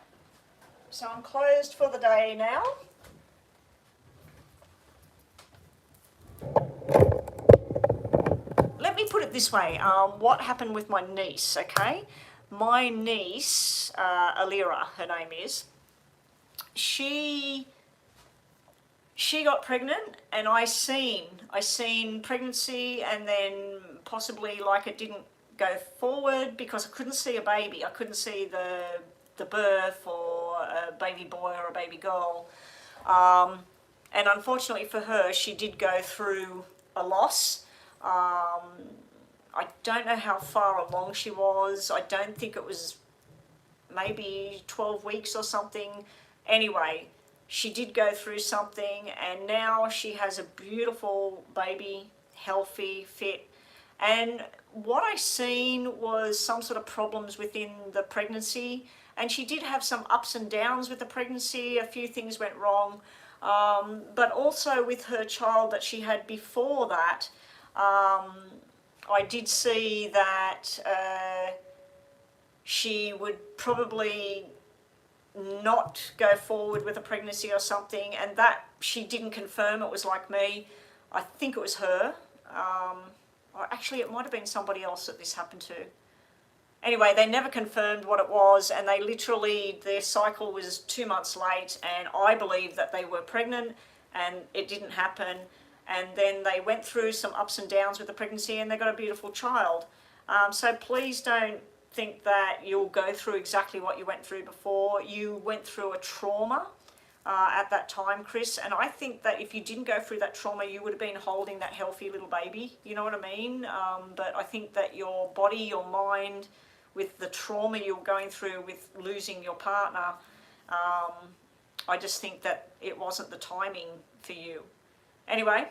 [SPEAKER 1] so I'm closed for the day now. Let me put it this way, what happened with my niece, okay? My niece, Alira, her name is, she got pregnant, and I seen pregnancy, and then possibly like it didn't go forward because I couldn't see a baby. I couldn't see the birth or a baby boy or a baby girl. And unfortunately for her, she did go through a loss. I don't know how far along she was. I don't think it was maybe 12 weeks or something. Anyway, she did go through something, and now she has a beautiful baby, healthy, fit. And what I seen was some sort of problems within the pregnancy, and she did have some ups and downs with the pregnancy. A few things went wrong, but also with her child that she had before that, I did see that she would probably not go forward with a pregnancy or something, and that she didn't confirm. It was like me. I think it was her. Or actually, it might have been somebody else that this happened to. Anyway, they never confirmed what it was, and they literally, their cycle was 2 months late, and I believe that they were pregnant, and it didn't happen. And then they went through some ups and downs with the pregnancy, and they got a beautiful child. So please don't think that you'll go through exactly what you went through before. You went through a trauma at that time, Chris, and I think that if you didn't go through that trauma, you would have been holding that healthy little baby, you know what I mean? But I think that your body, your mind, with the trauma you're going through with losing your partner, I just think that it wasn't the timing for you. Anyway,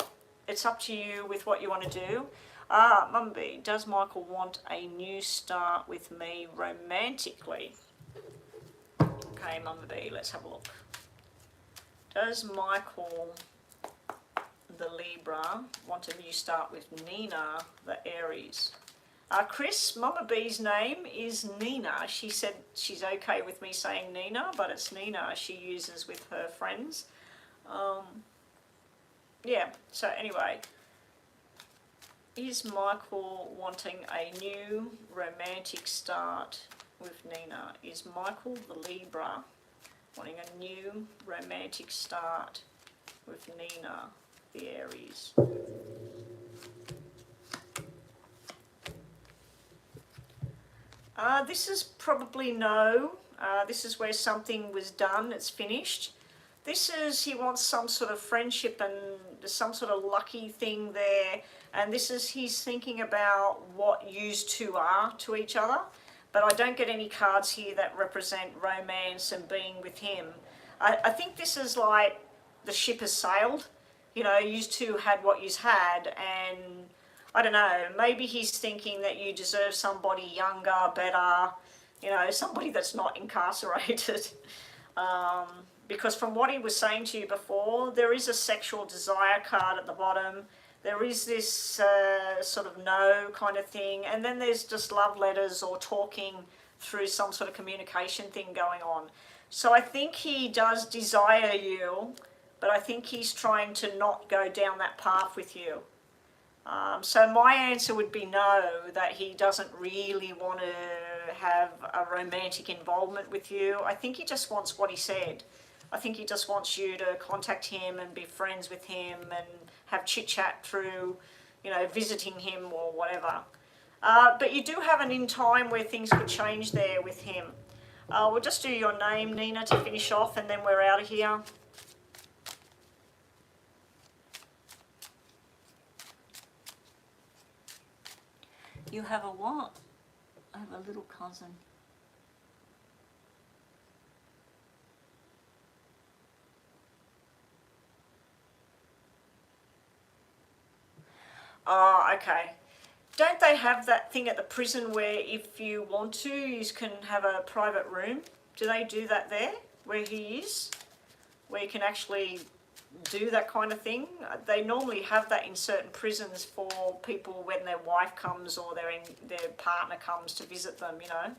[SPEAKER 1] it's up to you with what you want to do. Mum B, does Michael want a new start with me romantically? Okay, Mum B, let's have a look. Does Michael, the Libra, want a new start with Nina, the Aries? Chris, Mama B's name is Nina. She said she's okay with me saying Nina, but it's Nina she uses with her friends. Yeah, so anyway, is Michael wanting a new romantic start with Nina? Is Michael, the Libra, wanting a new romantic start with Nina, the Aries? This is probably no. This is where something was done, it's finished. This is, he wants some sort of friendship and some sort of lucky thing there. And this is, he's thinking about what yous two are to each other. But I don't get any cards here that represent romance and being with him. I think this is like the ship has sailed. You know, yous two had what yous had, and I don't know, maybe he's thinking that you deserve somebody younger, better, you know, somebody that's not incarcerated. Because from what he was saying to you before, there is a sexual desire card at the bottom. There is this sort of no kind of thing. And then there's just love letters or talking through some sort of communication thing going on. So I think he does desire you, but I think he's trying to not go down that path with you. So my answer would be no, that he doesn't really want to have a romantic involvement with you. I think he just wants what he said. I think he just wants you to contact him and be friends with him and have chit-chat through, you know, visiting him or whatever. But you do have an in time where things could change there with him. We'll just do your name, Nina, to finish off, and then we're out of here. You have a what? I have a little cousin. Oh, okay. Don't they have that thing at the prison where if you want to, you can have a private room? Do they do that there, where he is? Where you can actually do that kind of thing? They normally have that in certain prisons for people when their wife comes or their partner comes to visit them, you know.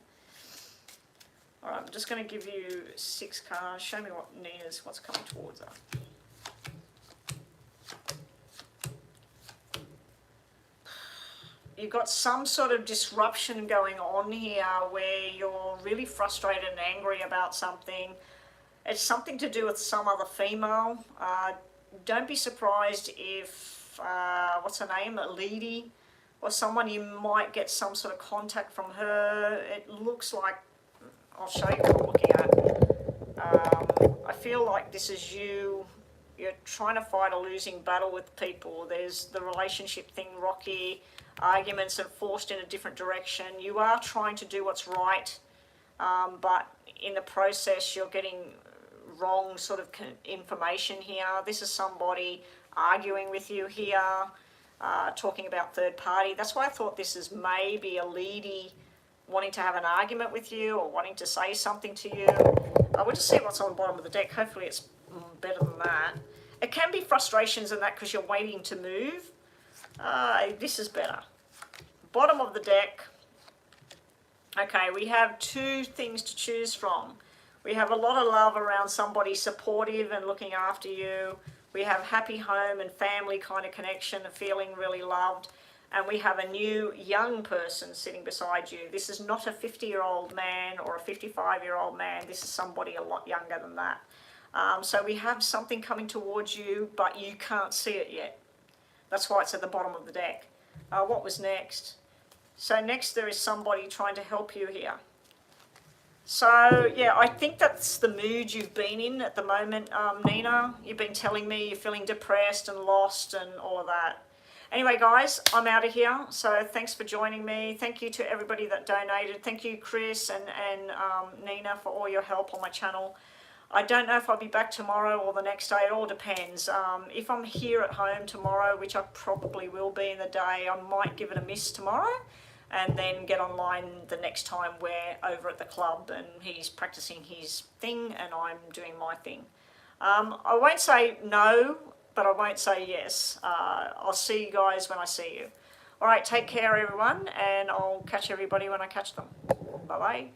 [SPEAKER 1] Alright, I'm just going to give you 6 cards. Show me what Nina's, what's coming towards her. You've got some sort of disruption going on here where you're really frustrated and angry about something. It's something to do with some other female. Don't be surprised if, what's her name, a lady or someone, you might get some sort of contact from her. It looks like, I'll show you what I'm looking at. I feel like this is you. You're trying to fight a losing battle with people. There's the relationship thing rocky, arguments are forced in a different direction. You are trying to do what's right, but in the process you're getting wrong sort of information here. This is somebody arguing with you here, talking about third party. That's why I thought this is maybe a leady wanting to have an argument with you or wanting to say something to you. We'll just see what's on the bottom of the deck. Hopefully it's better than that. It can be frustrations and that because you're waiting to move. This is better. Bottom of the deck. Okay, we have two things to choose from. We have a lot of love around somebody supportive and looking after you. We have happy home and family kind of connection and feeling really loved. And we have a new young person sitting beside you. This is not a 50-year-old man or a 55-year-old man. This is somebody a lot younger than that. So we have something coming towards you, but you can't see it yet. That's why it's at the bottom of the deck. What was next? So next there is somebody trying to help you here. So yeah, I think that's the mood you've been in at the moment, Nina. You've been telling me you're feeling depressed and lost and all of that. Anyway, guys, I'm out of here. So thanks for joining me. Thank you to everybody that donated. Thank you, Chris and Nina, for all your help on my channel. I don't know if I'll be back tomorrow or the next day. It all depends. If I'm here at home tomorrow, which I probably will be in the day, I might give it a miss tomorrow and then get online the next time we're over at the club and he's practicing his thing and I'm doing my thing. I won't say no, but I won't say yes. I'll see you guys when I see you. All right, take care, everyone, and I'll catch everybody when I catch them. Bye-bye.